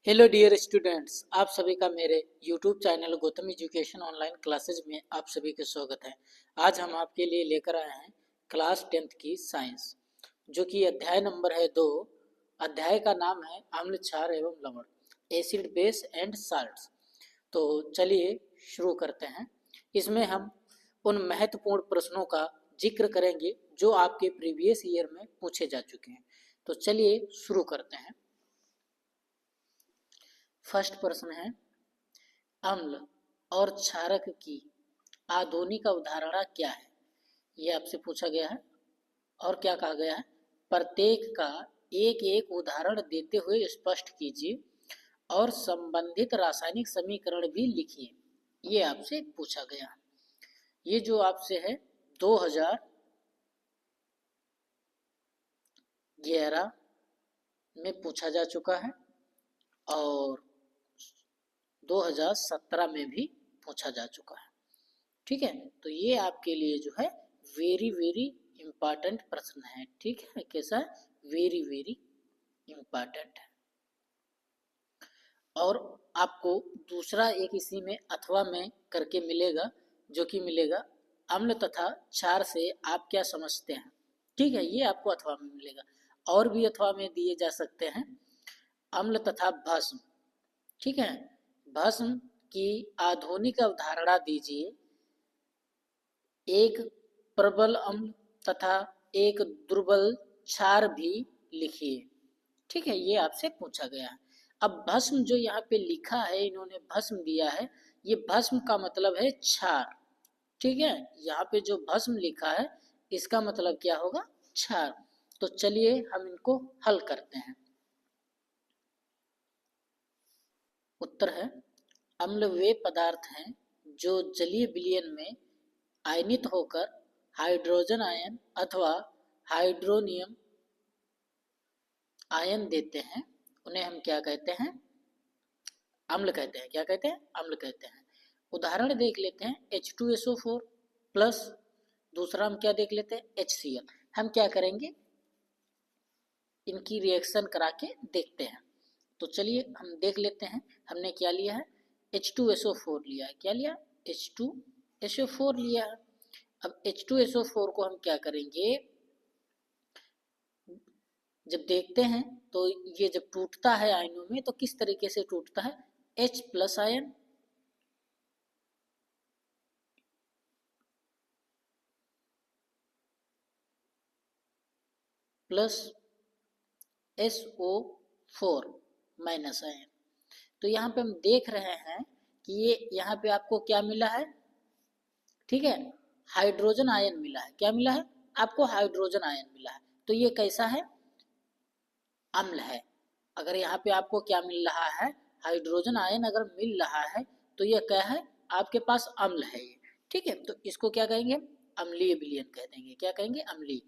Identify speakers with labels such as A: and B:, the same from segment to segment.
A: Hello dear students, आप सभी का मेरे YouTube channel Gautam education online classes में आप सभी का स्वागत है। आज हम आपके लिए लेकर आए हैं क्लास 10th की साइंस, जो कि अध्याय नंबर है 2। अध्याय का नाम है अम्ल, क्षार एवं लवण, एसिड बेस एंड साल्ट्स। तो चलिए शुरू करते हैं। इसमें हम उन महत्वपूर्ण प्रश्नों का जिक्र करेंगे जो आपके प्रीवियस ईयर में पूछे जा चुके हैं। तो चलिए शुरू करते हैं। फर्स्ट प्रश्न है, अम्ल और क्षारक की आधुनिक अवधारणा क्या है? यह आपसे पूछा गया है। और क्या कहा गया है? प्रत्येक का एक एक उदाहरण देते हुए स्पष्ट कीजिए और संबंधित रासायनिक समीकरण भी लिखिए। ये आपसे पूछा गया है। ये जो आपसे है 2011 में पूछा जा चुका है और 2017 में भी पूछा जा चुका है। ठीक है, तो ये आपके लिए जो है वेरी वेरी इंपॉर्टेंट प्रश्न है। ठीक है, कैसा है? वेरी वेरी इंपॉर्टेंट है। और आपको दूसरा एक इसी में अथवा में करके मिलेगा, जो कि मिलेगा अम्ल तथा क्षार से आप क्या समझते हैं। ठीक है, ये आपको अथवा में मिलेगा। और भी अथवा में दिए जा सकते हैं, अम्ल तथा भस्म। ठीक है, भस्म की आधुनिक अवधारणा दीजिए। एक प्रबल अम्ल तथा एक दुर्बल क्षार भी लिखिए। ठीक है, ये आपसे पूछा गया है। अब भस्म जो यहाँ पे लिखा है, इन्होंने भस्म दिया है, ये भस्म का मतलब है क्षार। ठीक है, यहाँ पे जो भस्म लिखा है इसका मतलब क्या होगा? क्षार। तो चलिए हम इनको हल करते हैं। उत्तर है, अम्ल वे पदार्थ हैं जो जलीय विलयन में आयनित होकर हाइड्रोजन आयन अथवा हाइड्रोनियम आयन देते हैं। उन्हें हम क्या कहते हैं? अम्ल कहते हैं। क्या कहते हैं? अम्ल कहते हैं। उदाहरण देख लेते हैं, H2SO4 प्लस, दूसरा हम क्या देख लेते हैं? HCl। हम क्या करेंगे? इनकी रिएक्शन करा के देखते हैं। तो चलिए हम देख लेते हैं। हमने क्या लिया है? H2SO4 लिया है। क्या लिया? H2SO4 लिया है। अब H2SO4 को हम क्या करेंगे? जब देखते हैं तो ये जब टूटता है आयनों में तो किस तरीके से टूटता है? H plus ion plus SO4 minus ion. तो यहाँ पे हम देख रहे हैं कि ये यहाँ पे आपको क्या मिला है? ठीक है, हाइड्रोजन आयन मिला है। क्या मिला है? आपको हाइड्रोजन आयन मिला है। तो ये कैसा है? अम्ल है। अगर यहाँ पे आपको क्या मिल रहा है? हाइड्रोजन आयन अगर मिल रहा है तो ये क्या है? आपके पास अम्ल है ये। ठीक है, तो इसको क्या कहेंगे? अम्लीय विलयन कह देंगे। क्या कहेंगे? अम्लीय।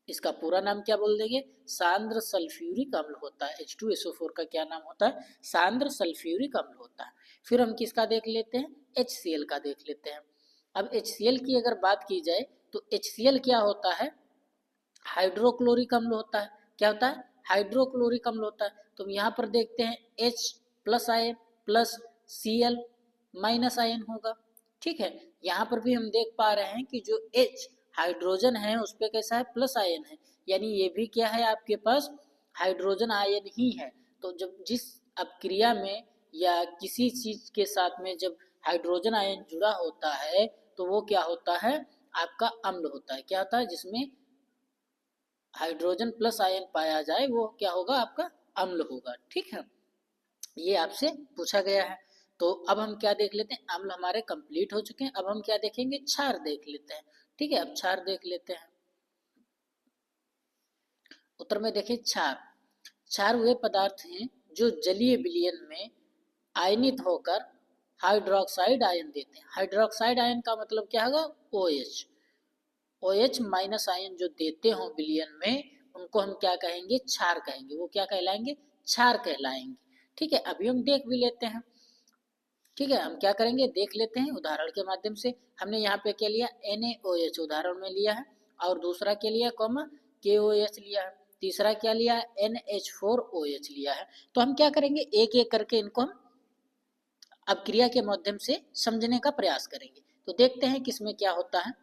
A: इसका पूरा नाम क्या बोल देंगे? सांद्र सल्फ्यूरिक अम्ल होता है। H2SO4 का क्या नाम होता है? सांद्र सल्फ्यूरिक अम्ल होता है। फिर हम किसका देख लेते हैं? HCl का देख लेते हैं। अब HCl की अगर बात की जाए तो HCl क्या होता है? हाइड्रोक्लोरिक अम्ल होता है। क्या होता है? हाइड्रोक्लोरिक अम्ल होता है। तो हम यहाँ पर देखते हैं H plus ion plus Cl minus ion होगा। ठीक है, यहाँ पर भी हम देख पा रहे हैं कि जो H हाइड्रोजन है उस पर कैसा है? प्लस आयन है। यानी ये भी क्या है? आपके पास हाइड्रोजन आयन ही है। तो जब जिस अपक्रिया में या किसी चीज के साथ में जब हाइड्रोजन आयन जुड़ा होता है तो वो क्या होता है? आपका अम्ल होता है। क्या होता है? जिसमें हाइड्रोजन प्लस आयन पाया जाए वो क्या होगा? आपका अम्ल होगा। ठीक है, ये आपसे पूछा गया है। तो अब हम क्या देख लेते हैं? अम्ल हमारे कंप्लीट हो चुके हैं। अब हम क्या देखेंगे? क्षार देख लेते हैं। ठीक है, अब क्षार देख लेते हैं। उत्तर में देखिए क्षार। क्षार वे पदार्थ हैं जो जलीय विलयन में आयनित होकर हाइड्रोक्साइड आयन देते हैं। हाइड्रोक्साइड आयन का मतलब क्या होगा? OH। OH माइनस आयन जो देते हो विलयन में उनको हम क्या कहेंगे? क्षार कहेंगे। वो क्या कहलाएंगे? क्षार कहलाएंगे। ठीक है, अभी हम देख भी लेते हैं। ठीक है, हम क्या करेंगे? देख लेते हैं उदाहरण के माध्यम से। हमने यहाँ पे क्या लिया? NaOH उदाहरण में लिया है और दूसरा क्या लिया? KOH लिया है। तीसरा क्या लिया है, NH4OH लिया है। तो हम क्या करेंगे, एक एक करके इनको हम अब क्रिया के माध्यम से समझने का प्रयास करेंगे। तो देखते हैं किसमें क्या होता है।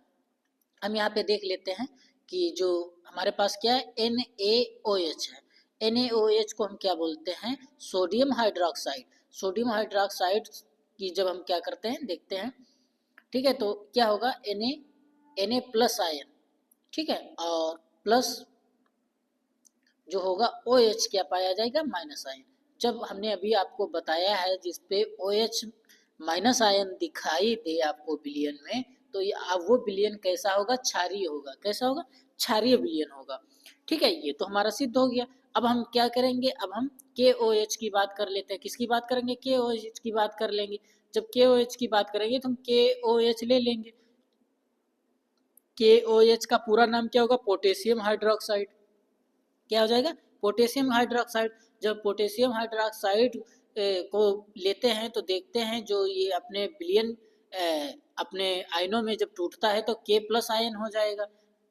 A: हम यहाँ पे देख लेते हैं कि जो हमारे पास क्या है, NaOH है। NaOH को हम क्या बोलते हैं, सोडियम हाइड्रोक्साइड। सोडियम हाइड्रोक्साइड की जब हम क्या करते हैं, देखते हैं, ठीक है। तो क्या होगा, Na प्लस आयन, ठीक है, और प्लस जो होगा OH क्या पाया जाएगा, माइनस आयन। जब हमने अभी आपको बताया है जिसपे OH माइनस आयन दिखाई दे आपको विलयन में, तो अब वो विलयन कैसा होगा, क्षारीय होगा। कैसा होगा, क्षारीय विलयन होगा। ठीक है, ये तो हमारा सिद्ध हो गया। अब हम क्या करेंगे, अब हम KOH की बात कर लेते हैं। किसकी बात करेंगे, KOH की बात कर लेंगे। जब KOH की बात करेंगे तो हम KOH ले लेंगे। KOH का पूरा नाम क्या होगा, पोटेशियम हाइड्रोक्साइड। क्या हो जाएगा, पोटेशियम हाइड्रोक्साइड। जब पोटेशियम हाइड्रोक्साइड को लेते हैं तो देखते हैं जो ये अपने विलयन अपने आयनों में जब टूटता है तो K प्लस आयन हो जाएगा,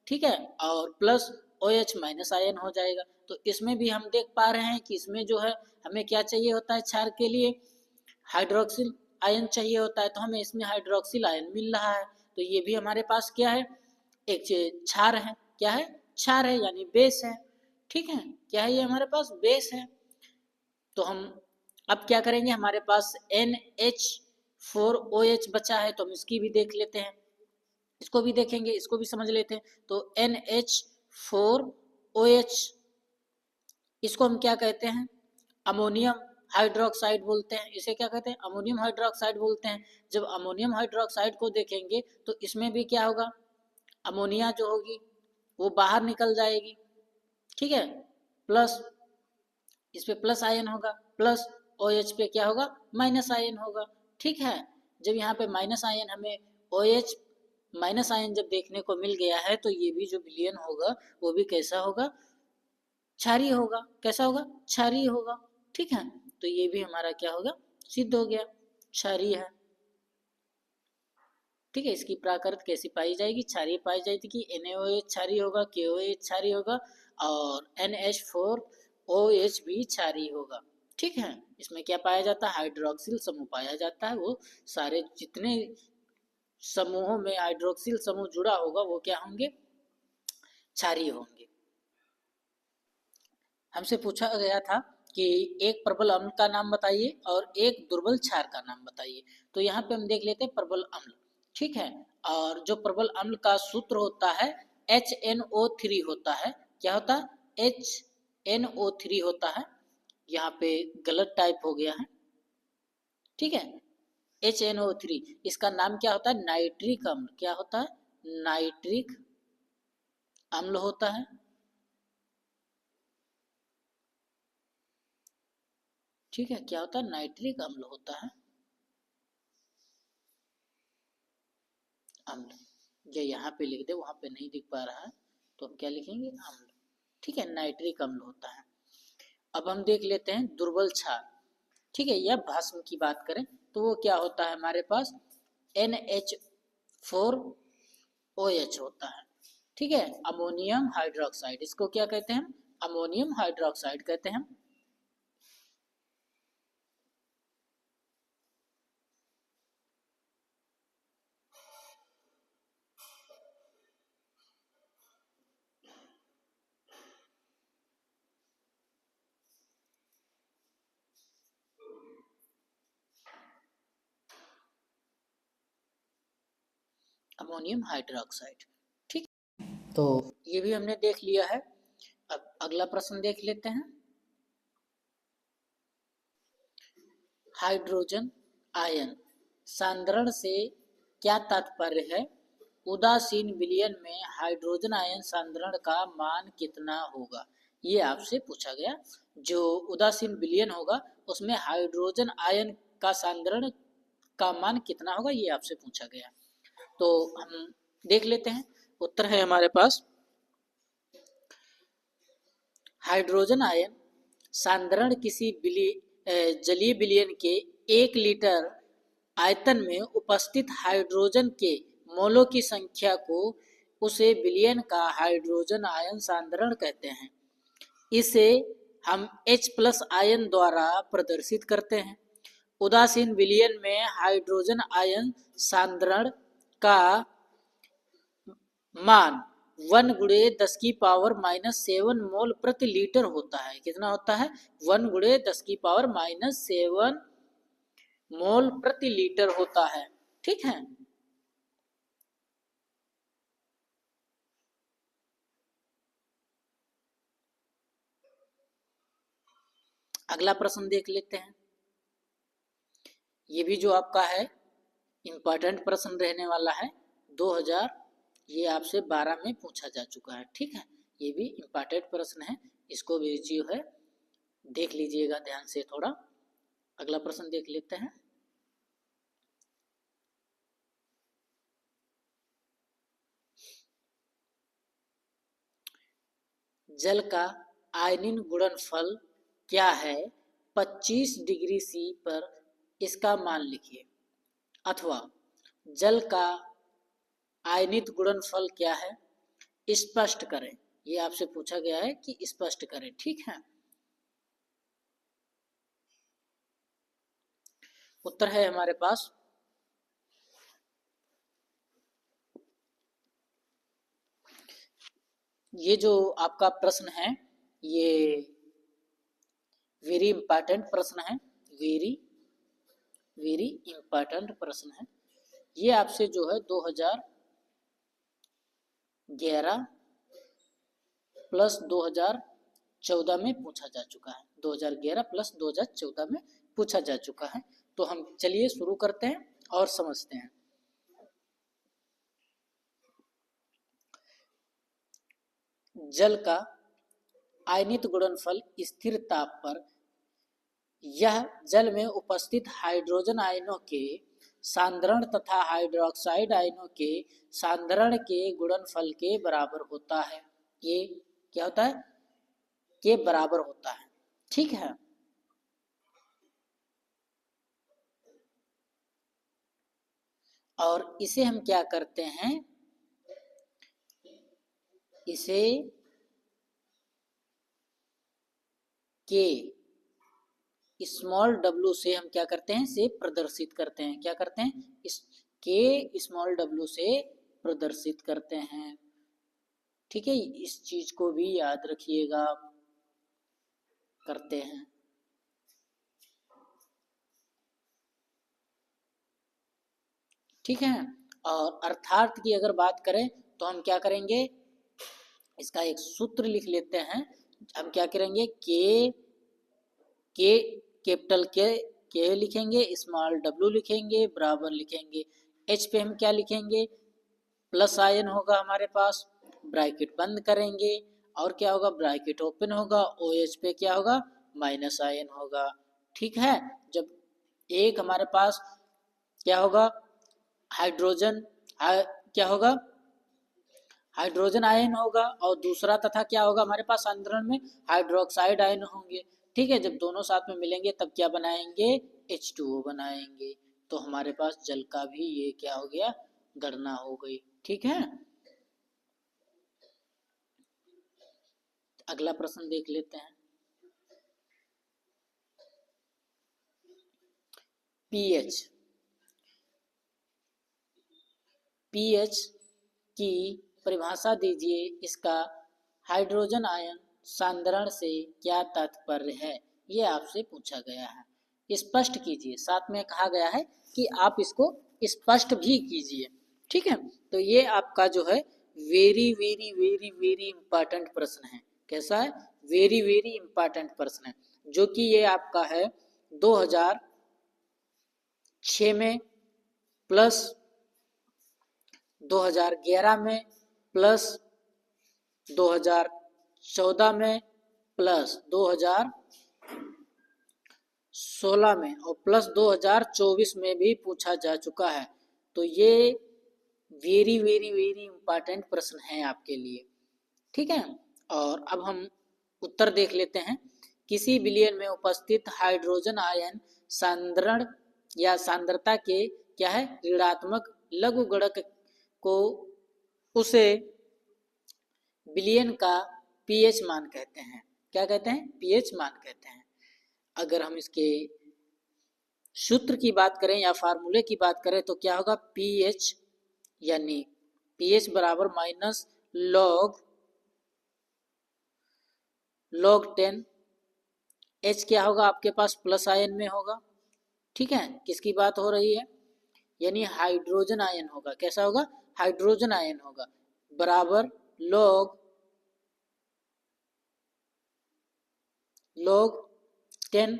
A: ठीक है, और प्लस OH माइनस आयन हो जाएगा। तो इसमें भी हम देख पा रहे हैं कि इसमें जो है हमें क्या चाहिए होता है, क्षार के लिए हाइड्रोक्सिल आयन चाहिए होता है, तो हमें इसमें हाइड्रोक्सिल आयन मिल रहा है। तो ये भी हमारे पास क्या है, एक क्षार है। क्या है, क्षार है, यानी बेस है। ठीक है, क्या है, ये हमारे पास बेस है। तो हम अब क्या करेंगे, हमारे पास NH4OH बचा है, तो हम इसकी भी देख लेते हैं, इसको भी देखेंगे, इसको भी समझ लेते हैं। तो NH4OH, इसको हम क्या कहते हैं, अमोनियम हाइड्रोक्साइड बोलते हैं। इसे क्या कहते हैं, अमोनियम हाइड्रोक्साइड बोलते हैं। जब अमोनियम हाइड्रोक्साइड को देखेंगे तो इसमें भी क्या होगा, अमोनिया जो होगी वो बाहर निकल जाएगी, ठीक है, प्लस इस पे प्लस आयन होगा, प्लस OH पे क्या होगा, माइनस आयन होगा। ठीक है, जब यहाँ पे माइनस आयन हमें OH माइनस आयन जब देखने को मिल गया है तो ये भी जो विलयन होगा वो भी कैसा होगा, क्षारीय होगा। कैसा होगा, क्षारीय होगा। ठीक है, तो ये भी हमारा क्या होगा, सिद्ध हो गया, क्षारीय है। ठीक है, इसकी प्राकृत कैसी पाई जाएगी, क्षारीय पाई जाएगी कि NaOH क्षारीय होगा, KOH क्षारीय होगा और NH4OH भी क्षारीय होगा। ठीक है, इसमें क्या पाया जाता है, हाइड्रोक्सिल समूह पाया जाता है। वो सारे जितने समूहों में हाइड्रोक्सिल समूह जुड़ा होगा वो क्या होंगे, क्षारीय होंगे। हमसे पूछा गया था कि एक प्रबल अम्ल का नाम बताइए और एक दुर्बल क्षार का नाम बताइए। तो यहाँ पे हम देख लेते हैं प्रबल अम्ल, ठीक है, और जो प्रबल अम्ल का सूत्र होता है HNO3 होता है। क्या होता है, HNO3 होता है। यहाँ पे गलत टाइप हो गया है, ठीक है, HNO3, इसका नाम क्या होता है, नाइट्रिक अम्ल। क्या होता है, नाइट्रिक अम्ल होता है। ठीक है, क्या होता है, नाइट्रिक अम्ल होता है, अम्ल। जो यहाँ पे लिख दे, वहां पे नहीं दिख पा रहा है तो हम क्या लिखेंगे, अम्ल। ठीक है, नाइट्रिक अम्ल होता है। अब हम देख लेते हैं दुर्बल क्षार। ठीक है, या भस्म की बात करें तो वो क्या होता है, हमारे पास NH4OH होता है। ठीक है, अमोनियम हाइड्रोक्साइड, इसको क्या कहते हैं, अमोनियम हाइड्रोक्साइड कहते हैं। अमोनियम हाइड्रोक्साइड, ठीक। तो ये भी हमने देख लिया है। अब अगला प्रश्न देख लेते हैं। हाइड्रोजन आयन सांद्रण से क्या तात्पर्य है, उदासीन विलयन में हाइड्रोजन आयन सांद्रण का मान कितना होगा, ये आपसे पूछा गया। जो उदासीन विलयन होगा उसमें हाइड्रोजन आयन का सांद्रण का मान कितना होगा, ये आपसे पूछा गया। तो हम देख लेते हैं, उत्तर है हमारे पास, हाइड्रोजन आयन सांद्रण किसी जलीय विलयन के 1 लीटर आयतन में उपस्थित हाइड्रोजन के मोलों की संख्या को उसे विलयन का हाइड्रोजन आयन सांद्रण कहते हैं। इसे हम H+ आयन द्वारा प्रदर्शित करते हैं। उदासीन विलयन में हाइड्रोजन आयन सांद्रण का मान 1 × 10⁻⁻7 मोल प्रति लीटर होता है। कितना होता है? 1 × 10⁻⁷ मोल प्रति लीटर होता है। ठीक है। अगला प्रश्न देख लेते हैं। ये भी जो आपका है इंपॉर्टेंट प्रश्न रहने वाला है। 2000 ये आपसे 12 में पूछा जा चुका है। ठीक है, ये भी इंपॉर्टेंट प्रश्न है, इसको भी जो है देख लीजिएगा ध्यान से थोड़ा। अगला प्रश्न देख लेते हैं। जल का आयनीन गुणनफल क्या है? 25 डिग्री C पर इसका मान लिखिए। अथवा जल का आयनित गुणनफल क्या है? स्पष्ट करें। ये आपसे पूछा गया है कि स्पष्ट करें। ठीक है, उत्तर है हमारे पास ये जो आपका प्रश्न है ये वेरी इंपॉर्टेंट प्रश्न है। वेरी इंपॉर्टेंट प्रश्न है। ये आपसे जो है 2011 प्लस 2014 में पूछा जा चुका है। 2011 प्लस 2014 में पूछा जा चुका है। तो हम चलिए शुरू करते हैं और समझते हैं। जल का आयनित गुणनफल स्थिर ताप पर यह जल में उपस्थित हाइड्रोजन आयनों के सांद्रण तथा हाइड्रोक्साइड आयनों के सांद्रण के गुणनफल के बराबर होता है। ये क्या होता है? के बराबर होता है। ठीक है, और इसे हम क्या करते हैं? इसे के स्मॉल w से हम क्या करते हैं? से प्रदर्शित करते हैं। क्या करते हैं? इस के स्मॉल w से प्रदर्शित करते हैं। ठीक है, इस चीज को भी याद रखिएगा। करते हैं। ठीक है, और अर्थात की अगर बात करें तो हम क्या करेंगे? इसका एक सूत्र लिख लेते हैं। हम क्या करेंगे? के कैपिटल के लिखेंगे, स्मॉल w लिखेंगे, बराबर लिखेंगे H पे हम क्या लिखेंगे? प्लस आयन होगा हमारे पास, ब्रैकेट बंद करेंगे और क्या होगा? ब्रैकेट ओपन होगा। OH पे क्या होगा? माइनस आयन होगा। ठीक है, जब एक हमारे पास क्या होगा? हाइड्रोजन क्या होगा? हाइड्रोजन आयन होगा और दूसरा तथा क्या होगा हमारे पास? सांद्रण में हाइड्रोक्साइड आयन होंगे। ठीक है, जब दोनों साथ में मिलेंगे तब क्या बनाएंगे? H2O बनाएंगे। तो हमारे पास जल का भी ये क्या हो गया? गणना हो गई। ठीक है, अगला प्रश्न देख लेते हैं। पीएच की परिभाषा दीजिए। इसका हाइड्रोजन आयन सांद्रण से क्या तात्पर्य है? ये आपसे पूछा गया है। स्पष्ट कीजिए। साथ में कहा गया है कि आप इसको स्पष्ट भी कीजिए। ठीक है, तो ये आपका जो है very very very very important प्रश्न है। कैसा है? वेरी वेरी इंपॉर्टेंट प्रश्न है, जो कि ये आपका है 2006 में प्लस 2011 में प्लस 2014 में प्लस 2016 में और प्लस 2024 में भी पूछा जा चुका है। तो ये वेरी वेरी वेरी इंपॉर्टेंट प्रश्न है आपके लिए। ठीक है, और अब हम उत्तर देख लेते हैं। किसी विलयन में उपस्थित हाइड्रोजन आयन सांद्रण या सांद्रता के क्या है? ऋणात्मक लघुगणक को उसे विलयन का पीएच मान कहते हैं। क्या कहते हैं, पीएच मान कहते हैं। अगर हम इसके सूत्र की बात करें या फार्मूले की बात करें तो क्या होगा, पीएच यानी पीएच बराबर माइनस लॉग 10, एच क्या होगा आपके पास प्लस आयन में होगा। ठीक है, किसकी बात हो रही है, यानी हाइड्रोजन आयन होगा। कैसा होगा, हाइड्रोजन आयन होगा, बराबर log 10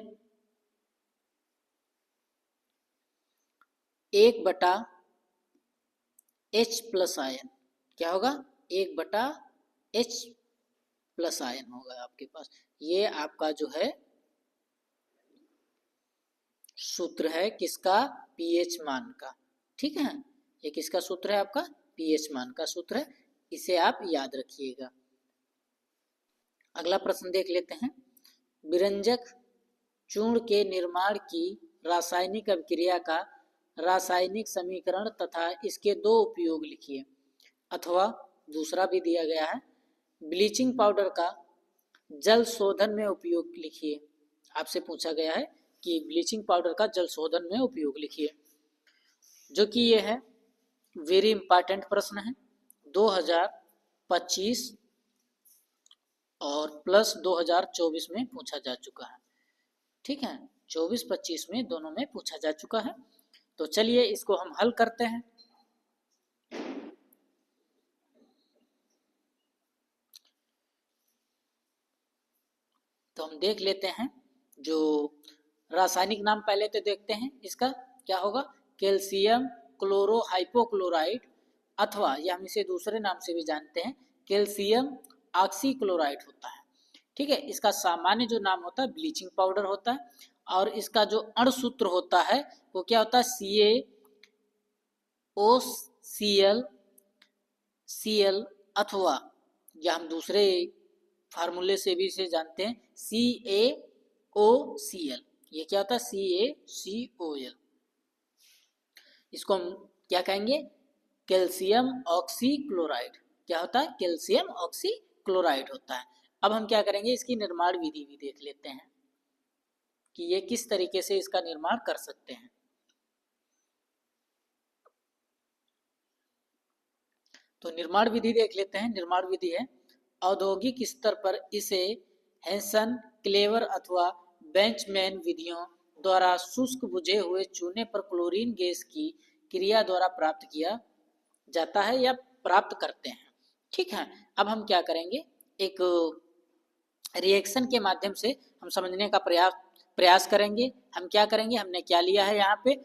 A: 1/H प्लस आयन। क्या होगा, 1/H प्लस आयन होगा आपके पास। ये आपका जो है सूत्र है किसका, पीएच मान का। ठीक है, ये किसका सूत्र है, आपका पीएच मान का सूत्र है, इसे आप याद रखिएगा। अगला प्रश्न देख लेते हैं। विरंजक चूर्ण के निर्माण की रासायनिक अभिक्रिया का रासायनिक समीकरण तथा इसके 2 उपयोग लिखिए। अथवा दूसरा भी दिया गया है, ब्लीचिंग पाउडर का जल शोधन में उपयोग लिखिए। आपसे पूछा गया है कि ब्लीचिंग पाउडर का जल शोधन में उपयोग लिखिए, जो कि ये है वेरी इंपॉर्टेंट प्रश्न है। 2025 और प्लस 2024 में पूछा जा चुका है। ठीक है, 24-25 में दोनों में पूछा जा चुका है। तो चलिए इसको हम हल करते हैं। तो हम देख लेते हैं, जो रासायनिक नाम पहले तो देखते हैं इसका, क्या होगा, कैल्शियम क्लोरोहाइपोक्लोराइड, अथवा या हम इसे दूसरे नाम से भी जानते हैं कैल्शियम ऑक्सीक्लोराइड होता है। ठीक है, इसका सामान्य जो नाम होता है ब्लीचिंग पाउडर होता है, और इसका जो अणुसूत्र होता है वो क्या होता है, CaOCl, अथवा या हम दूसरे फार्मूले से भी इसे जानते हैं CaOCl। ये क्या होता है, CaCOl। इसको हम क्या कहेंगे, कैल्शियम ऑक्सीक्लोराइड। क्या होता है, कैल्शियम ऑक्सीक्लोराइड होता है। अब हम क्या करेंगे, इसकी निर्माण विधि भी देख लेते हैं कि ये किस तरीके से इसका निर्माण कर सकते हैं। तो निर्माण विधि देख लेते हैं। निर्माण विधि है, औद्योगिक स्तर पर इसे हेंसन, क्लेवर अथवा बेंचमैन विधियों द्वारा शुष्क बुझे हुए चूने पर क्लोरीन गैस की क्रिया द्वारा प्राप्त किया जाता है या प्राप्त करते हैं। ठीक है, अब हम क्या करेंगे, एक रिएक्शन के माध्यम से हम समझने का प्रयास करेंगे। हम क्या करेंगे, हमने क्या लिया है यहाँ पे,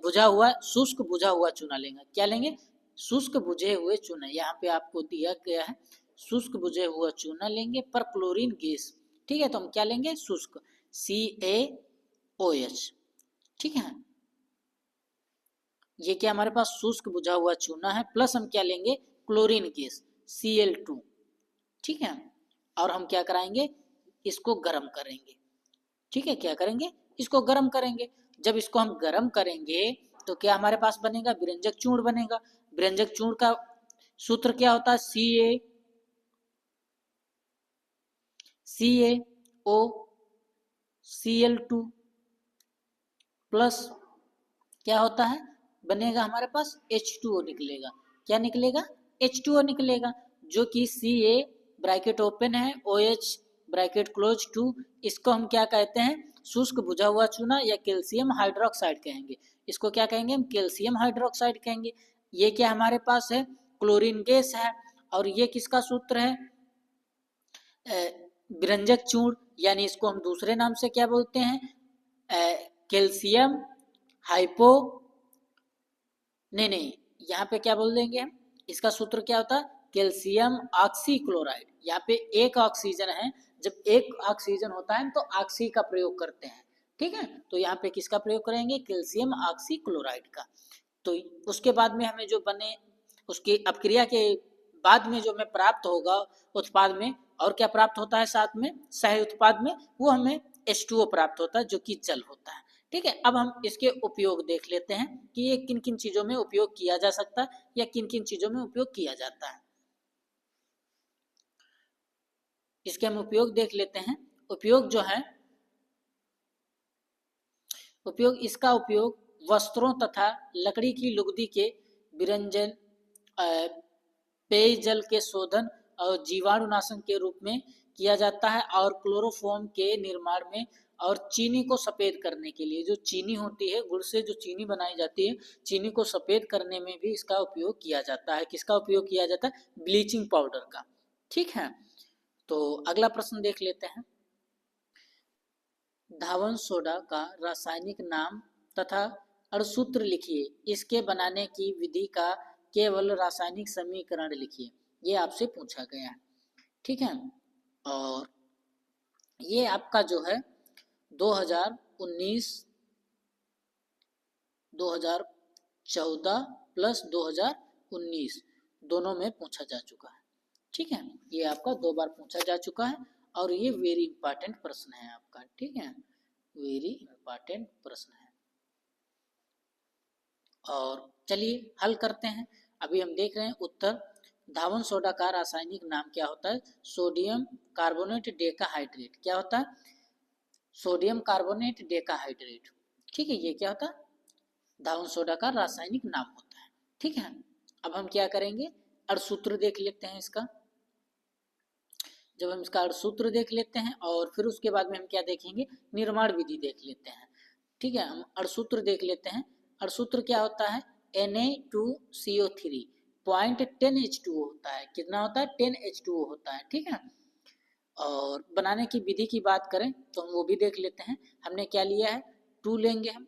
A: बुझा हुआ शुष्क बुझा हुआ चूना लेंगे। क्या लेंगे, शुष्क बुझे हुए चूना। यहाँ पे आपको दिया गया है शुष्क बुझे हुआ चूना लेंगे पर क्लोरीन गैस। ठीक है, तो हम क्या लेंगे, शुष्क CaOH। ठीक है, ये क्या हमारे पास शुष्क बुझा हुआ चूना है, प्लस हम क्या लेंगे, क्लोरीन गैस Cl2। ठीक है, और हम क्या कराएंगे, इसको गर्म करेंगे। ठीक है, क्या करेंगे, इसको गर्म करेंगे। जब इसको हम गर्म करेंगे तो क्या हमारे पास बनेगा, विरंजक चूर्ण बनेगा। विरंजक चूर्ण का सूत्र क्या होता है, CaOCl2 प्लस क्या होता है, बनेगा हमारे पास H2O निकलेगा। क्या निकलेगा, H2O निकलेगा, जो कि Ca ब्रैकेट ओपन है, OH ब्रैकेट क्लोज 2। इसको हम क्या कहते हैं, शुष्क बुझा हुआ चूना या कैल्शियम हाइड्रोक्साइड कहेंगे। इसको क्या कहेंगे, हम कैल्शियम हाइड्रोक्साइड कहेंगे। ये क्या हमारे पास है, क्लोरीन गैस है, और ये किसका सूत्र है, विरंजक चूर्ण, यानी इसको हम दूसरे नाम से क्या बोलते हैं, कैल्शियम हाइपो नहीं, यहाँ पे क्या बोल देंगे हम, इसका सूत्र क्या होता है, कैल्शियम ऑक्सीक्लोराइड। यहाँ पे एक ऑक्सीजन है, जब एक ऑक्सीजन होता है तो ऑक्सी का प्रयोग करते हैं। ठीक है, तो यहाँ पे किसका प्रयोग करेंगे, कैल्शियम ऑक्सीक्लोराइड का। तो उसके बाद में हमें जो बने, उसकी अपक्रिया के बाद में जो हमें प्राप्त होगा उत्पाद में, और क्या प्राप्त होता है साथ में, सह उत्पाद में, वो हमें H2O प्राप्त होता है, जो कि जल होता है। ठीक है, अब हम इसके उपयोग देख लेते हैं कि ये किन किन चीजों में उपयोग किया जा सकता है या किन किन चीजों में उपयोग किया जाता है। इसके हम उपयोग देख लेते हैं। उपयोग जो है, उपयोग, इसका उपयोग वस्त्रों तथा लकड़ी की लुगदी के विरंजन, पेयजल के शोधन और जीवाणुनाशन के रूप में किया जाता है, और क्लोरोफॉर्म के निर्माण में, और चीनी को सफेद करने के लिए, जो चीनी होती है, गुड़ से जो चीनी बनाई जाती है, चीनी को सफेद करने में भी इसका उपयोग किया जाता है। किसका उपयोग किया जाता है? ब्लीचिंग पाउडर का। ठीक है, तो अगला प्रश्न देख लेते हैं। धावन सोडा का रासायनिक नाम तथा अणुसूत्र लिखिए। इसके बनाने की विधि का केवल रासायनिक समीकरण लिखिए। ये आपसे पूछा गया है। ठीक है, और ये आपका जो है 2019, 2014 प्लस 2019 दोनों में पूछा जा चुका है। ठीक है, ये आपका 2 बार पूछा जा चुका है, और ये वेरी इंपॉर्टेंट प्रश्न है आपका। ठीक है, वेरी इंपॉर्टेंट प्रश्न है। और चलिए हल करते हैं। अभी हम देख रहे हैं उत्तर। धावन सोडा का रासायनिक नाम क्या होता है? Sodium carbonate decahydrate. क्या होता है? Sodium carbonate decahydrate. ठीक है, ये क्या होता है? धावन सोडा का रासायनिक नाम होता है। ठीक है, अब हम क्या करेंगे? अणुसूत्र देख लेते हैं इसका। जब हम इसका अणुसूत्र देख लेते हैं, और फिर उसके बाद में हम क्या देखेंगे? निर्माण विधि देख लेते हैं। ठीक है, हम अणुसूत्र देख लेते हैं। अणुसूत्र क्या होता है? Na2CO3 0.10H2O होता है। कितना होता है? 10H2O होता है। ठीक है, और बनाने की विधि की बात करें तो हम वो भी देख लेते हैं। हमने क्या लिया है? 2 लेंगे हम,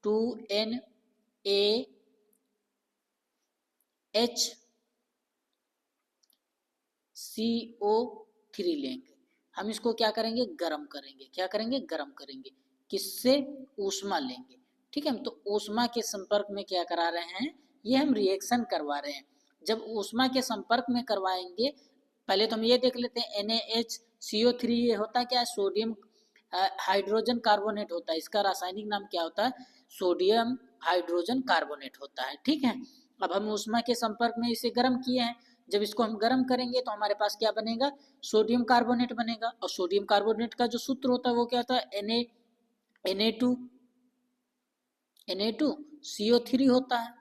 A: 2NaHCO3 लेंगे। हम इसको क्या करेंगे? गर्म करेंगे। क्या करेंगे? गर्म करेंगे। किससे? ऊष्मा लेंगे। ठीक है, हम तो ऊष्मा के संपर्क में क्या करा रहे हैं? ये हम रिएक्शन करवा रहे हैं। जब ऊष्मा के संपर्क में करवाएंगे, पहले तो हम ये देख लेते हैं। NaHCO3 ये होता है क्या? सोडियम हाइड्रोजन कार्बोनेट होता है। इसका रासायनिक नाम क्या होता है? सोडियम हाइड्रोजन कार्बोनेट होता है। ठीक है, अब हम ऊष्मा के संपर्क में इसे गर्म किए हैं। जब इसको हम गर्म करेंगे तो हमारे पास क्या बनेगा? सोडियम कार्बोनेट बनेगा। और सोडियम कार्बोनेट का जो सूत्र होता है वो क्या होता है? Na2CO3 होता है।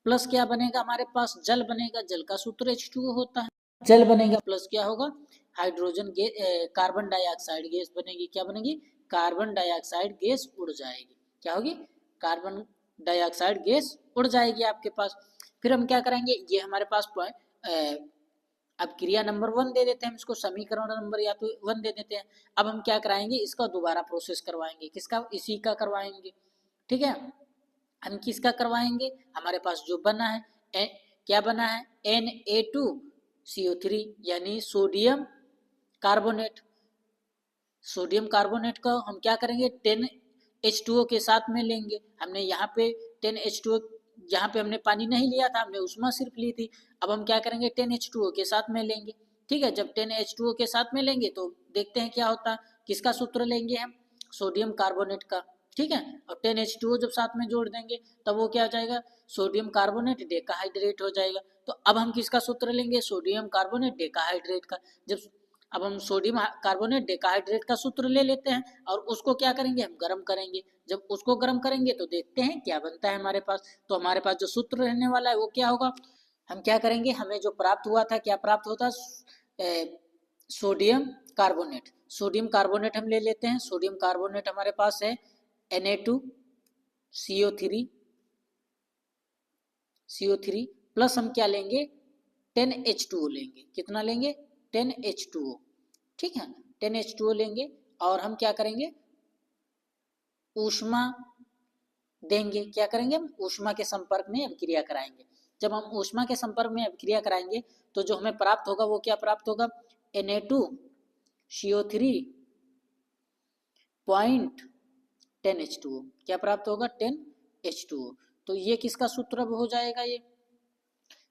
A: प्लस क्या बनेगा? हमारे पास जल बनेगा। जल का सूत्र H2O होता है। जल बनेगा, प्लस क्या होगा? Hydrogen gas, carbon dioxide gas बनेगी। क्या बनेगी? कार्बन डाइऑक्साइड गैस उड़ जाएगी। क्या होगी? कार्बन डाइऑक्साइड गैस उड़ जाएगी आपके पास। फिर हम क्या करेंगे? ये हमारे पास अब क्रिया नंबर 1 दे देते हैं इसको, समीकरण नंबर या तो 1 दे देते हैं। अब हम क्या कराएंगे? इसका दोबारा प्रोसेस करवाएंगे। किसका? इसी का करवाएंगे। ठीक है, हम किसका करवाएंगे? हमारे पास जो बना है, क्या बना है? Na2CO3 यानी सोडियम कार्बोनेट। सोडियम कार्बोनेट का हम क्या करेंगे? 10H2O के साथ में लेंगे। हमने यहाँ पे 10H2O, यहाँ पे हमने पानी नहीं लिया था, हमने ऊष्मा सिर्फ ली थी। अब हम क्या करेंगे? 10H2O के साथ में लेंगे। ठीक है, जब 10H2O के साथ में लेंगे तो देखते हैं क्या होता है। किसका सूत्र लेंगे हम? सोडियम कार्बोनेट का। ठीक है, और 10H2O जब साथ में जोड़ देंगे तब वो क्या हो जाएगा? सोडियम कार्बोनेट डेकाहाइड्रेट हो जाएगा। तो अब हम किसका सूत्र लेंगे? सोडियम कार्बोनेट डेकाहाइड्रेट का। जब अब हम सोडियम कार्बोनेट डेकाहाइड्रेट का सूत्र ले लेते हैं, और उसको क्या करेंगे? हम गर्म करेंगे। जब उसको गर्म करेंगे तो देखते हैं क्या बनता है हमारे पास। तो हमारे पास जो सूत्र रहने वाला है वो क्या होगा? हम क्या करेंगे? हमें जो प्राप्त हुआ था, क्या प्राप्त होता? Sodium carbonate. सोडियम कार्बोनेट हम ले लेते हैं। सोडियम कार्बोनेट हमारे पास है Na2CO3 प्लस हम क्या लेंगे? 10H2O लेंगे। कितना लेंगे? 10H2O। ठीक है, 10H2O लेंगे, और हम क्या करेंगे? ऊष्मा देंगे। क्या करेंगे? हम ऊष्मा के संपर्क में अभिक्रिया कराएंगे। जब हम ऊष्मा के संपर्क में अभिक्रिया कराएंगे तो जो हमें प्राप्त होगा वो क्या प्राप्त होगा? Na2CO3 10H2O। क्या प्राप्त होगा? 10H2O। तो ये किसका सूत्र अब हो जाएगा?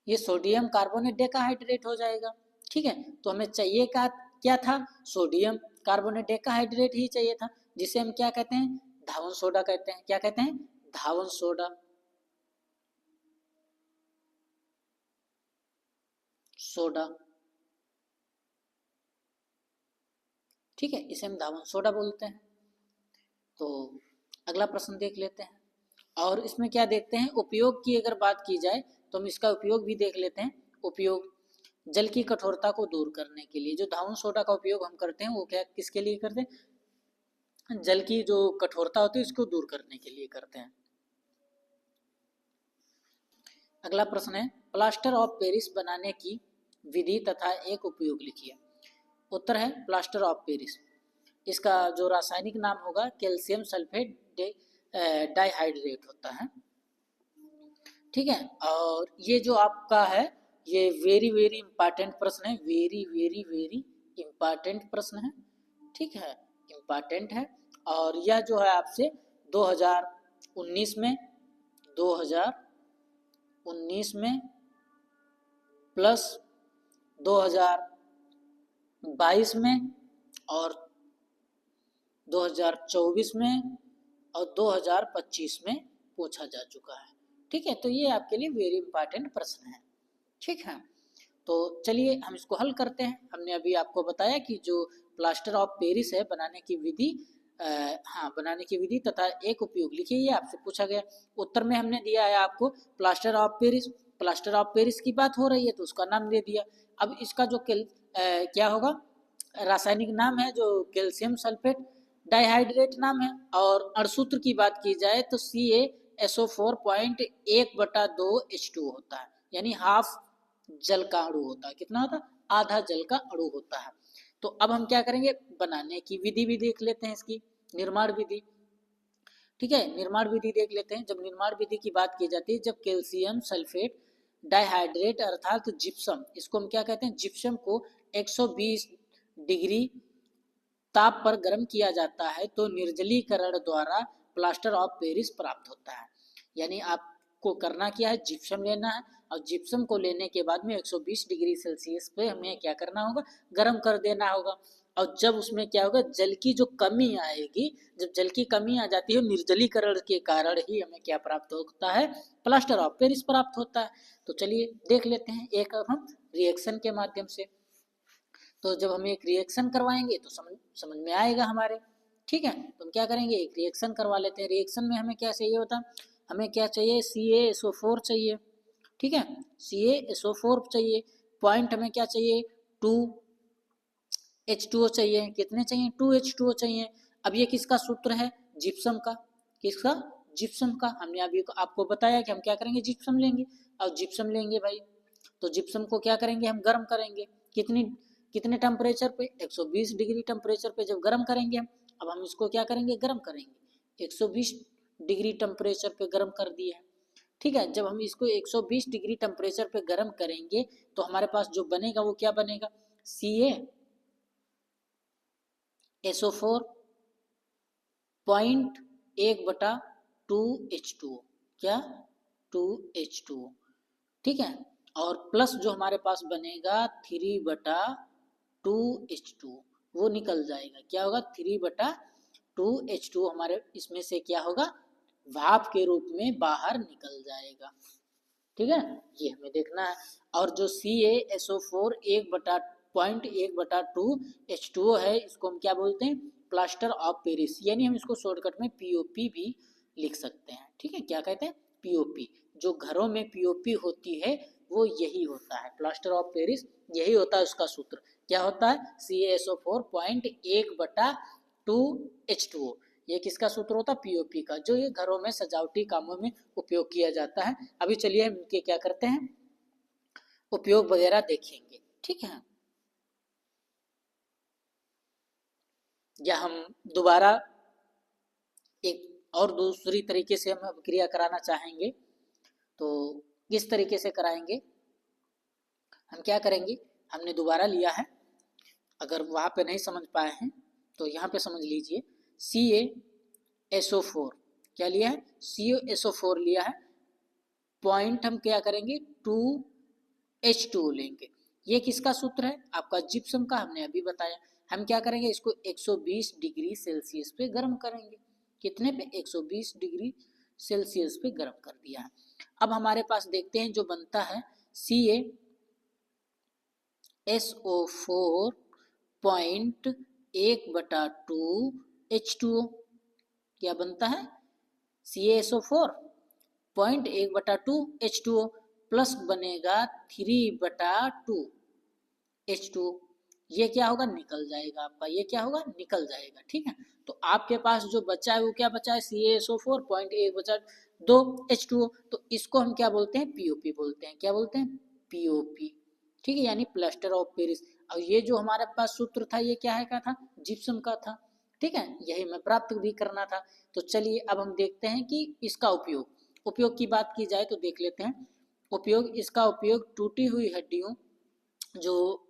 A: ये सोडियम कार्बोनेट डेकाहाइड्रेट हो जाएगा। ठीक है, तो हमें चाहिए क्या था? सोडियम कार्बोनेट डेकाहाइड्रेट ही चाहिए था, जिसे हम क्या कहते हैं? धावन सोडा कहते हैं। क्या कहते हैं? धावन सोडा। सोडा। ठीक है, इसे हम धावन सोडा बोलते हैं। तो अगला प्रश्न देख लेते हैं, और इसमें क्या देखते हैं, उपयोग की अगर बात की जाए तो हम इसका उपयोग भी देख लेते हैं। उपयोग जल की कठोरता को दूर करने के लिए जो धावन सोडा का उपयोग हम करते हैं वो क्या किसके लिए करते हैं, जल की जो कठोरता होती है इसको दूर करने के लिए करते हैं। अगला प्रश्न है, प्लास्टर ऑफ पेरिस बनाने की विधि तथा एक उपयोग लिखिए। उत्तर है प्लास्टर ऑफ पेरिस। इसका जो रासायनिक नाम होगा कैल्शियम सल्फेट डाइहाइड्रेट होता है। ठीक है, और ये जो आपका है ये वेरी वेरी इंपॉर्टेंट प्रश्न है, वेरी वेरी वेरी इंपॉर्टेंट प्रश्न है। ठीक है, इंपॉर्टेंट है, और यह जो है आपसे 2019 में 2019 में प्लस 2022 में और 2024 में और 2025 में पूछा जा चुका है। ठीक है, तो ये आपके लिए वेरी इंपॉर्टेंट प्रश्न है। ठीक है, तो चलिए हम इसको हल करते हैं। हमने अभी आपको बताया कि जो प्लास्टर ऑफ पेरिस है बनाने की विधि, बनाने की विधि तथा एक उपयोग लिखिए, ये आपसे पूछा गया। उत्तर में हमने दिया है आपको plaster of Paris. Plaster of Paris की बात हो रही है तो उसका नाम दे दिया। अब इसका जो क्या होगा, रासायनिक नाम है जो कैल्शियम सल्फेट डाइहाइड्रेट नाम है, और अणुसूत्र की बात की जाए तो CaSO4.1/2H2 होता है, यानी हाफ जल का अणु होता है। कितना होता है, आधा जल का अणु होता है। तो अब हम क्या करेंगे, बनाने की विधि भी देख लेते हैं, इसकी निर्माण विधि। ठीक है, निर्माण विधि देख लेते हैं। जब निर्माण विधि की बात की जाती है, जब कैल्शियम सल्फेट डाइहाइड्रेट अर्थात जिप्सम, इसको हम क्या कहते हैं, जिप्सम को 120 डिग्री ताप पर गर्म किया जाता है तो निर्जलीकरण द्वारा प्लास्टर ऑफ पेरिस प्राप्त होता है। यानी आपको करना क्या है, जिप्सम लेना है, और जिप्सम को लेने के बाद में 120 डिग्री सेल्सियस पे हमें क्या करना होगा, गर्म कर देना होगा। और जब उसमें क्या होगा, जल की जो कमी आएगी, जब जल की कमी आ जाती है निर्जलीकरण के कारण ही हमें क्या प्राप्त होता है, प्लास्टर ऑफ पेरिस प्राप्त होता है। तो चलिए देख लेते हैं एक हम रिएक्शन के माध्यम से। तो जब हम एक रिएक्शन करवाएंगे तो समझ में आएगा हमारे। ठीक है, तो हम क्या करेंगे, एक रिएक्शन करवा लेते हैं। रिएक्शन में हमें क्या चाहिए होता है, हमें क्या चाहिए, CaSO4 चाहिए। ठीक है, CaSO4 चाहिए। पॉइंट हमें क्या चाहिए, 2H2O चाहिए। कितने चाहिए, 2H2O चाहिए। अब ये किसका सूत्र है, जिप्सम का। किसका, जिप्सम का। हमने अभी आपको बताया कि हम क्या करेंगे, जिप्सम लेंगे। और जिप्सम लेंगे भाई, तो जिप्सम को क्या करेंगे, हम गर्म करेंगे। कितने टेम्परेचर पे, 120 डिग्री टेम्परेचर पे जब गर्म करेंगे हम। अब हम इसको क्या करेंगे, गर्म करेंगे। 120 डिग्री टेम्परेचर पे गर्म कर दिए हैं। ठीक है, जब हम इसको 120 डिग्री टेम्परेचर पे गर्म करेंगे तो हमारे पास जो बनेगा वो क्या बनेगा, CaSO4.1/2H2O। क्या, 2H2O। ठीक है, और प्लस जो हमारे पास बनेगा 3/2H2O, वो निकल जाएगा। क्या होगा, 3/2H2O हमारे इसमें से क्या होगा, भाप के रूप में बाहर निकल जाएगा। ठीक है, ये हमें देखना है। और जो CaSO4 1/2H2O है, इसको हम क्या बोलते हैं, प्लास्टर ऑफ पेरिस, यानी हम इसको शॉर्टकट में POP भी लिख सकते हैं। ठीक है, क्या कहते हैं, POP। जो घरों में POP होती है वो यही होता है, प्लास्टर ऑफ पेरिस यही होता है। उसका सूत्र क्या होता है, CaSO4.1/2H2O। ये किसका सूत्र होता है, POP का, जो ये घरों में सजावटी कामों में उपयोग किया जाता है। अभी चलिए हम इनके क्या करते हैं, उपयोग वगैरह देखेंगे। ठीक है, या हम दोबारा एक और दूसरी तरीके से हम क्रिया कराना चाहेंगे तो किस तरीके से कराएंगे, हम क्या करेंगे, हमने दोबारा लिया है, अगर वहाँ पे नहीं समझ पाए हैं तो यहाँ पे समझ लीजिए। CaSO4 क्या लिया है, CaSO4 लिया है। पॉइंट हम क्या करेंगे, 2H2O लेंगे। ये किसका सूत्र है, आपका जिप्सम का, हमने अभी बताया। हम क्या करेंगे, इसको 120 डिग्री सेल्सियस पे गर्म करेंगे। कितने पे, 120 डिग्री सेल्सियस पे गर्म कर दिया है। अब हमारे पास देखते हैं जो बनता है CaSO4.1 1/2 H2O क्या बनता है CaSO4 0.1/2 H2O प्लस बनेगा 3/2 H2O। ये क्या होगा निकल जाएगा आपका, ये क्या होगा निकल जाएगा। ठीक है, तो आपके पास जो बचा है वो क्या बचा है CaSO4 0.1/2 H2O। तो इसको हम क्या बोलते हैं POP बोलते हैं। क्या बोलते हैं POP। ठीक है, यानी प्लास्टर ऑफ पेरिस। और ये जो हमारे पास सूत्र था ये क्या है का था जिप्सम का था। ठीक है, यही मैं प्राप्त भी करना था। तो चलिए अब हम देखते हैं कि इसका उपयोग की बात की जाए तो देख लेते हैं उपयोग। इसका उपयोग टूटी हुई हड्डियों, जो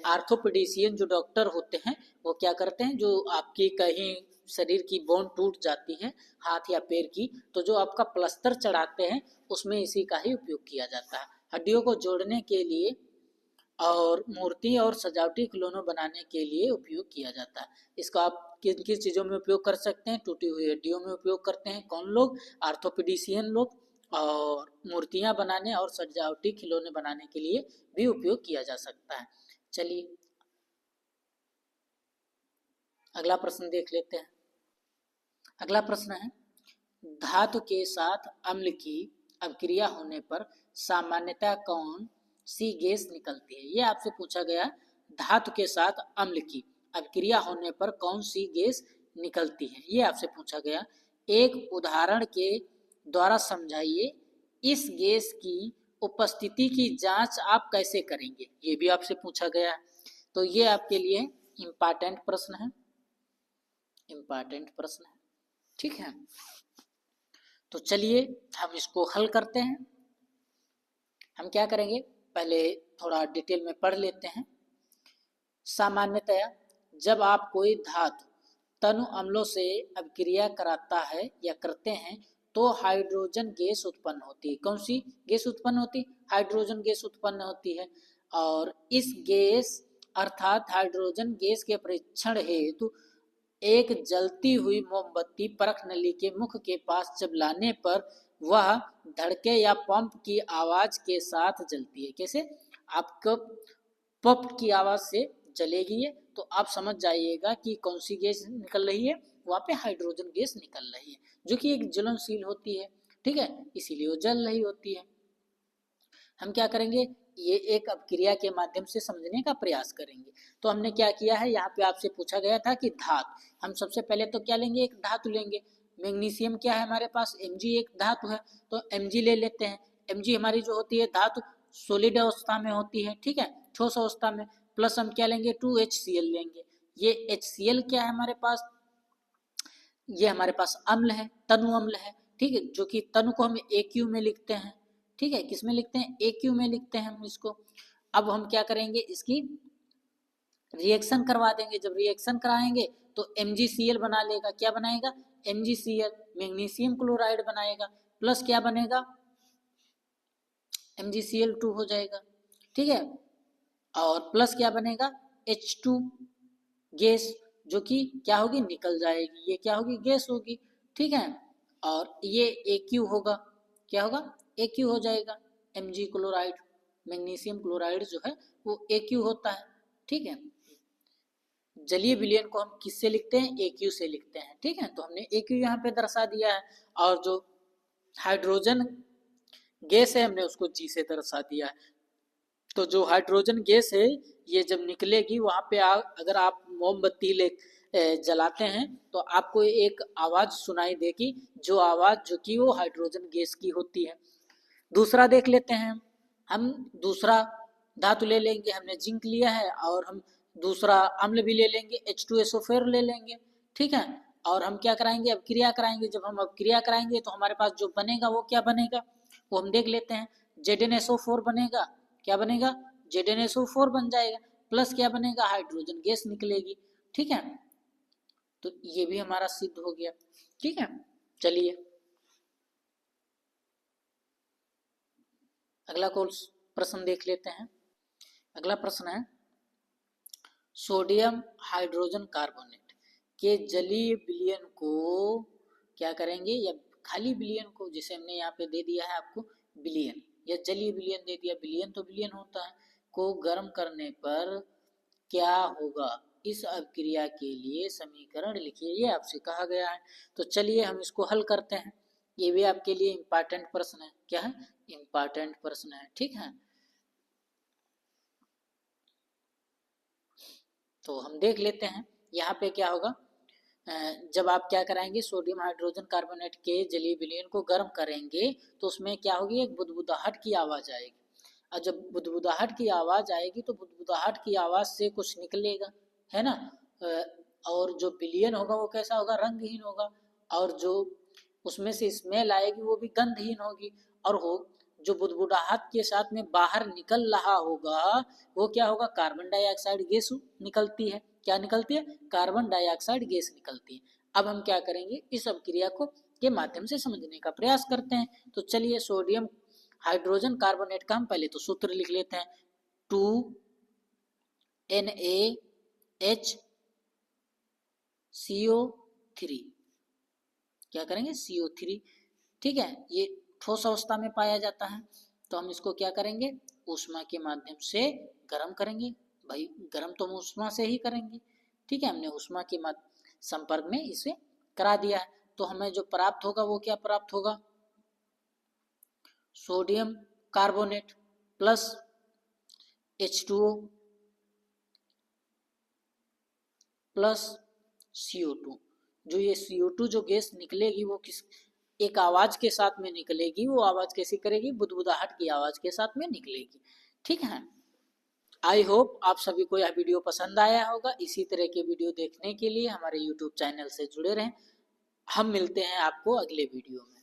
A: आर्थोपेडिशियन जो डॉक्टर होते हैं वो क्या करते हैं, जो आपकी कहीं शरीर की बोन टूट जाती है हाथ या पैर की, तो जो आपका प्लास्टर चढ़ाते हैं उसमें इसी का ही उपयोग किया जाता है। हड्डियों को जोड़ने के लिए और मूर्ति और सजावटी खिलौनों बनाने के लिए उपयोग किया जाता है। इसको आप किन किस चीज़ों में उपयोग कर सकते हैं, टूटी हुई हड्डियों में उपयोग करते हैं कौन लोग, आर्थोपेडिशियन लोग, और मूर्तियां बनाने और सजावटी खिलौने बनाने के लिए भी उपयोग किया जा सकता है। चलिए अगला प्रश्न देख लेते हैं। अगला प्रश्न है धातु के साथ अम्ल की अभिक्रिया होने पर सामान्यतः कौन सी गैस निकलती है। ये आपसे पूछा गया धातु के साथ अम्ल की अभिक्रिया होने पर कौन सी गैस निकलती है, ये आपसे पूछा गया। एक उदाहरण के द्वारा समझाइए इस गैस की उपस्थिति की जांच आप कैसे करेंगे, ये भी आपसे पूछा गया। तो ये आपके लिए इम्पॉर्टेंट प्रश्न है, इम्पॉर्टेंट प्रश्न है। ठीक है, तो चलिए हम इसको हल करते हैं। हम क्या करेंगे पहले थोड़ा डिटेल में पढ़ लेते हैं। सामान्यतया जब आप कोई धातु तनु अम्लों से अभिक्रिया कराता है या करते हैं तो हाइड्रोजन गैस उत्पन्न होती है। कौन सी गैस उत्पन्न होती है, हाइड्रोजन गैस उत्पन्न होती है। और इस गैस अर्थात हाइड्रोजन गैस के परीक्षण हेतु एक जलती हुई मोमबत्ती परख नली के मुख के पास जब लाने पर वह धड़के या पंप की आवाज के साथ जलती है। कैसे, आपको पंप की आवाज से जलेगी ये, तो आप समझ जाइएगा कि कौन सी गैस निकल रही है, वहाँ पे हाइड्रोजन गैस निकल रही है जो कि एक ज्वलनशील होती है। ठीक है, इसीलिए वो जल रही होती है। हम क्या करेंगे ये एक अपक्रिया के माध्यम से समझने का प्रयास करेंगे। तो हमने क्या किया है, यहाँ पे आपसे पूछा गया था कि धातु, हम सबसे पहले तो क्या लेंगे एक धातु लेंगे। मैग्नीशियम क्या है हमारे पास Mg एक धातु है, तो Mg ले लेते हैं। Mg हमारी जो होती है धातु सोलिड अवस्था में होती है। ठीक है, ठोस अवस्था में। प्लस हम क्या लेंगे 2HCl लेंगे। ये HCl क्या है हमारे पास, ये हमारे पास अम्ल है, तनु अम्ल है। ठीक है, जो कि तनु को हम AQ में लिखते हैं। ठीक है, किस में लिखते हैं AQ में लिखते हैं हम इसको। अब हम क्या करेंगे इसकी रिएक्शन करवा देंगे। जब रिएक्शन कराएंगे तो MgCl बना लेगा। क्या बनाएगा MgCl, मैग्नीशियम क्लोराइड बनाएगा। प्लस क्या बनेगा MgCl2 हो जाएगा। ठीक है, और प्लस क्या बनेगा H2 गैस, जो कि क्या होगी निकल जाएगी। ये क्या होगी गैस होगी। ठीक है, और ये AQ होगा, क्या होगा AQ हो जाएगा। Mg क्लोराइड, मैग्नीशियम क्लोराइड जो है वो AQ होता है। ठीक है, जलीय विलयन को हम किससे लिखते हैं AQ से लिखते हैं। ठीक है, तो हमने AQ यहाँ पे दर्शा दिया है, और जो हाइड्रोजन गैस है हमने उसको G से दर्शा दिया है। तो जो हाइड्रोजन गैस है ये जब निकलेगी वहां पे अगर आप मोमबत्ती ले जलाते हैं तो आपको एक आवाज सुनाई देगी, जो आवाज जो कि वो हाइड्रोजन गैस की होती है। दूसरा देख लेते हैं हम दूसरा धातु ले लेंगे। हमने जिंक लिया है और हम दूसरा अम्ल भी ले लेंगे H2SO4 ले लेंगे। ठीक है, और हम क्या कराएंगे अब क्रिया कराएंगे। जब हम अब क्रिया कराएंगे तो हमारे पास जो बनेगा वो क्या बनेगा, वो हम देख लेते हैं। ZnSO4 बनेगा। क्या बनेगा ZnSO4 बन जाएगा। प्लस क्या बनेगा हाइड्रोजन गैस निकलेगी। ठीक है, तो ये भी हमारा सिद्ध हो गया। ठीक है, चलिए अगला प्रश्न देख लेते हैं। अगला प्रश्न है सोडियम हाइड्रोजन कार्बोनेट के जलीय विलयन को क्या करेंगे, या खाली विलयन को, जिसे हमने यहाँ पे दे दिया है आपको विलयन, या जलीय विलयन दे दिया, विलयन तो विलयन होता है, को गर्म करने पर क्या होगा। इस अभिक्रिया के लिए समीकरण लिखिए, ये आपसे कहा गया है। तो चलिए हम इसको हल करते हैं। ये भी आपके लिए इम्पोर्टेंट प्रश्न है। क्या है? इम्पोर्टेंट प्रश्न है, ठीक है। तो हम देख लेते हैं यहाँ पे क्या होगा। जब आप क्या कराएंगे, सोडियम हाइड्रोजन कार्बोनेट के जलीय विलयन को गर्म करेंगे तो उसमें क्या होगी, एक बुदबुदाहट की आवाज आएगी। और जब बुदबुदाहट की आवाज आएगी तो बुदबुदाहट की आवाज से कुछ निकलेगा, है ना। और जो विलयन होगा वो कैसा होगा, रंगहीन होगा। और जो उसमें से स्मेल आएगी वो भी गंधहीन होगी। और हो जो बुदबुदाहट के साथ में बाहर निकल रहा होगा वो क्या होगा, कार्बन डाइऑक्साइड गैस निकलती है। क्या निकलती है? कार्बन डाइऑक्साइड गैस निकलती है। अब हम क्या करेंगे, इस अभिक्रिया को के माध्यम से समझने का प्रयास करते हैं। तो चलिए सोडियम हाइड्रोजन कार्बोनेट का हम पहले तो सूत्र लिख लेते हैं। 2NaHCO3। क्या करेंगे, CO3, ठीक है। ये ठोस अवस्था में पाया जाता है। तो हम इसको क्या करेंगे, ऊष्मा के माध्यम से गर्म करेंगे। भाई गर्म तो हम ऊष्मा से ही करेंगे, ठीक है। हमने ऊष्मा के संपर्क में इसे करा दिया है। तो हमें जो प्राप्त होगा वो क्या प्राप्त होगा, sodium carbonate plus H2O plus CO2। जो ये CO2 जो गैस निकलेगी वो किस एक आवाज के साथ में निकलेगी। वो आवाज कैसी करेगी, बुदबुदाहट की आवाज के साथ में निकलेगी, ठीक है। आई होप आप सभी को यह वीडियो पसंद आया होगा। इसी तरह के वीडियो देखने के लिए हमारे YouTube चैनल से जुड़े रहें। हम मिलते हैं आपको अगले वीडियो में।